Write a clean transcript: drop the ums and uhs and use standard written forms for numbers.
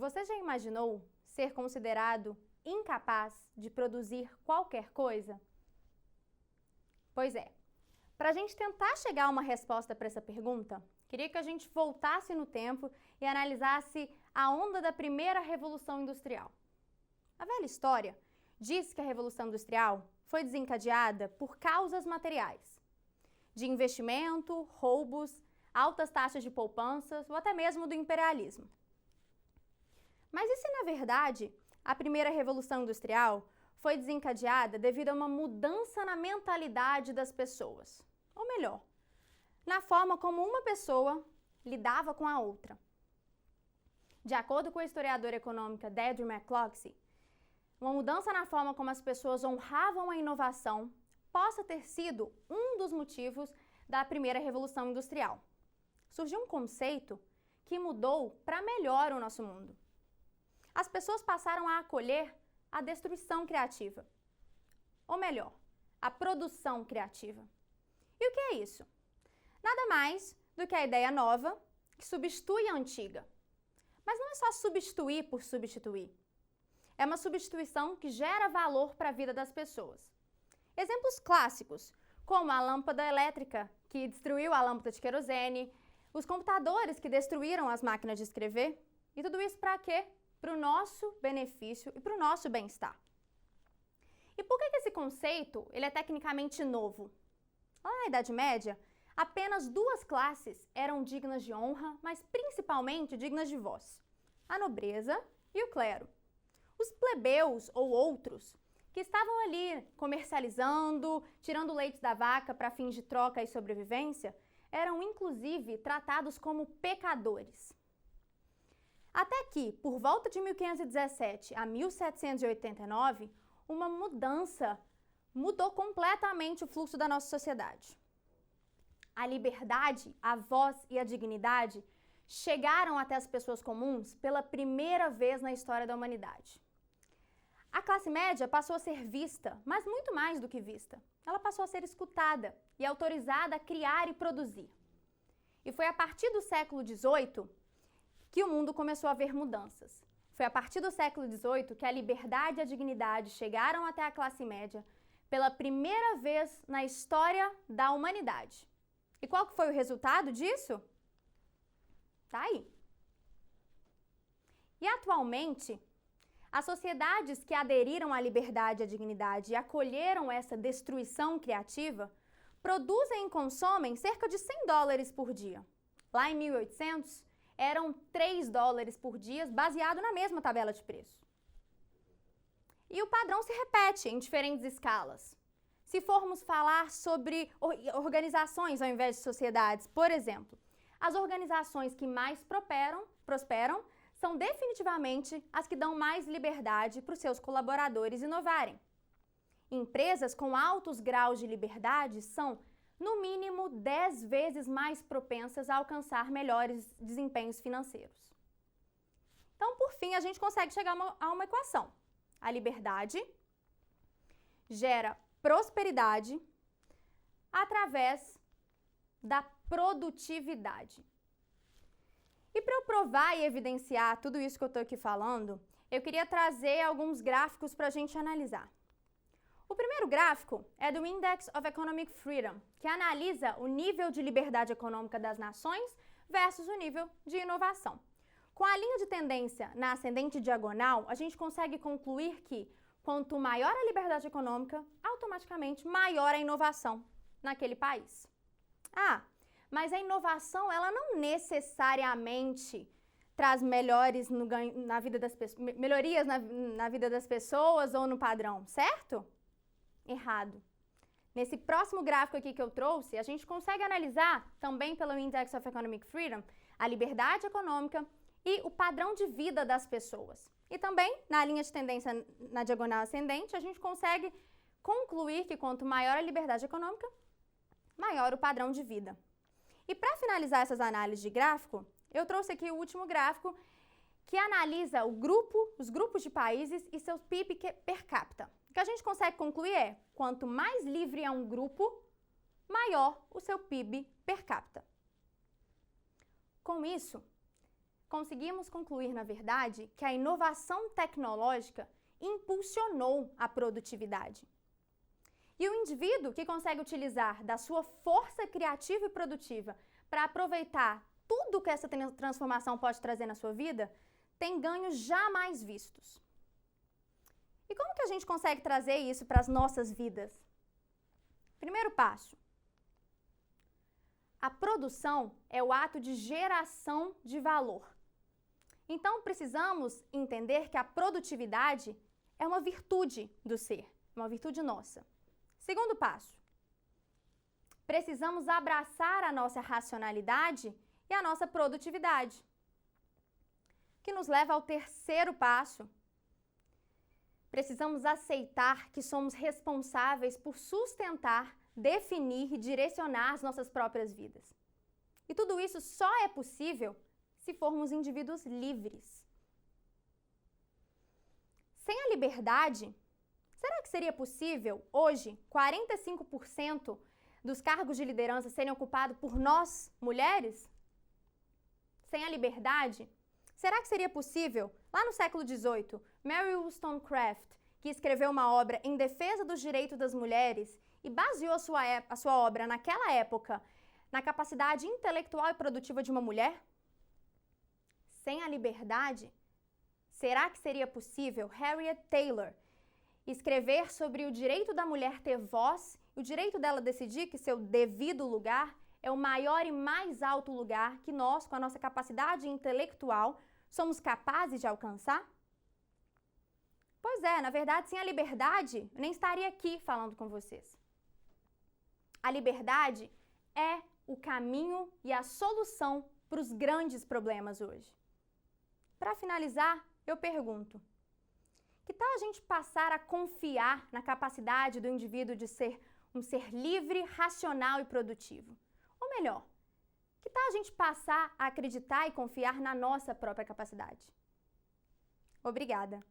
Você já imaginou ser considerado incapaz de produzir qualquer coisa? Pois é. Para a gente tentar chegar a uma resposta para essa pergunta, queria que a gente voltasse no tempo e analisasse a onda da primeira Revolução Industrial. A velha história diz que a Revolução Industrial foi desencadeada por causas materiais, de investimento, roubos, altas taxas de poupanças ou até mesmo do imperialismo. Mas e se, na verdade, a primeira Revolução Industrial foi desencadeada devido a uma mudança na mentalidade das pessoas? Ou melhor, na forma como uma pessoa lidava com a outra. De acordo com a historiadora econômica Deirdre McCloskey, uma mudança na forma como as pessoas honravam a inovação possa ter sido um dos motivos da primeira Revolução Industrial. Surgiu um conceito que mudou para melhor o nosso mundo. As pessoas passaram a acolher a destruição criativa. Ou melhor, a produção criativa. E o que é isso? Nada mais do que a ideia nova que substitui a antiga. Mas não é só substituir por substituir. É uma substituição que gera valor para a vida das pessoas. Exemplos clássicos, como a lâmpada elétrica, que destruiu a lâmpada de querosene, os computadores que destruíram as máquinas de escrever. E tudo isso para quê? Para o nosso benefício e para o nosso bem-estar. E por que esse conceito ele é tecnicamente novo? Lá na Idade Média, apenas duas classes eram dignas de honra, mas principalmente dignas de voz: a nobreza e o clero. Os plebeus ou outros, que estavam ali comercializando, tirando leite da vaca para fins de troca e sobrevivência, eram inclusive tratados como pecadores. Até que, por volta de 1517 a 1789, uma mudança mudou completamente o fluxo da nossa sociedade. A liberdade, a voz e a dignidade chegaram até as pessoas comuns pela primeira vez na história da humanidade. A classe média passou a ser vista, mas muito mais do que vista. Ela passou a ser escutada e autorizada a criar e produzir. E foi a partir do século XVIII que o mundo começou a ver mudanças. Foi a partir do século XVIII que a liberdade e a dignidade chegaram até a classe média pela primeira vez na história da humanidade. E qual que foi o resultado disso? Tá aí. E atualmente, as sociedades que aderiram à liberdade e à dignidade e acolheram essa destruição criativa produzem e consomem cerca de $100 por dia. Lá em 1800, eram $3 por dia, baseado na mesma tabela de preço. E o padrão se repete em diferentes escalas. Se formos falar sobre organizações ao invés de sociedades, por exemplo, as organizações que mais prosperam são definitivamente as que dão mais liberdade para os seus colaboradores inovarem. Empresas com altos graus de liberdade são, no mínimo, 10 vezes mais propensas a alcançar melhores desempenhos financeiros. Então, por fim, a gente consegue chegar a uma equação. A liberdade gera prosperidade através da produtividade. E para eu provar e evidenciar tudo isso que eu estou aqui falando, eu queria trazer alguns gráficos para a gente analisar. O primeiro gráfico é do Index of Economic Freedom, que analisa o nível de liberdade econômica das nações versus o nível de inovação. Com a linha de tendência na ascendente diagonal, a gente consegue concluir que quanto maior a liberdade econômica, automaticamente maior a inovação naquele país. Mas a inovação ela não necessariamente traz melhorias na vida das pessoas ou no padrão, certo? Errado. Nesse próximo gráfico aqui que eu trouxe, a gente consegue analisar, também pelo Index of Economic Freedom, a liberdade econômica e o padrão de vida das pessoas. E também, na linha de tendência na diagonal ascendente, a gente consegue concluir que quanto maior a liberdade econômica, maior o padrão de vida. E para finalizar essas análises de gráfico, eu trouxe aqui o último gráfico que analisa os grupos de países e seus PIB per capita. O que a gente consegue concluir é, quanto mais livre é um grupo, maior o seu PIB per capita. Com isso, conseguimos concluir, na verdade, que a inovação tecnológica impulsionou a produtividade. E o indivíduo que consegue utilizar da sua força criativa e produtiva para aproveitar tudo que essa transformação pode trazer na sua vida, tem ganhos jamais vistos. E como que a gente consegue trazer isso para as nossas vidas? Primeiro passo. A produção é o ato de geração de valor. Então, precisamos entender que a produtividade é uma virtude do ser, uma virtude nossa. Segundo passo. Precisamos abraçar a nossa racionalidade e a nossa produtividade, que nos leva ao terceiro passo. Precisamos aceitar que somos responsáveis por sustentar, definir e direcionar as nossas próprias vidas. E tudo isso só é possível se formos indivíduos livres. Sem a liberdade, será que seria possível, hoje, 45% dos cargos de liderança serem ocupados por nós, mulheres? Sem a liberdade, será que seria possível, lá no século XVIII, Mary Wollstonecraft, que escreveu uma obra em defesa dos direitos das mulheres e baseou a sua obra naquela época na capacidade intelectual e produtiva de uma mulher? Sem a liberdade, será que seria possível Harriet Taylor escrever sobre o direito da mulher ter voz e o direito dela decidir que seu devido lugar é o maior e mais alto lugar que nós, com a nossa capacidade intelectual, somos capazes de alcançar? Pois é, na verdade, sem a liberdade, eu nem estaria aqui falando com vocês. A liberdade é o caminho e a solução para os grandes problemas hoje. Para finalizar, eu pergunto: que tal a gente passar a confiar na capacidade do indivíduo de ser um ser livre, racional e produtivo? Ou melhor, que tal a gente passar a acreditar e confiar na nossa própria capacidade? Obrigada!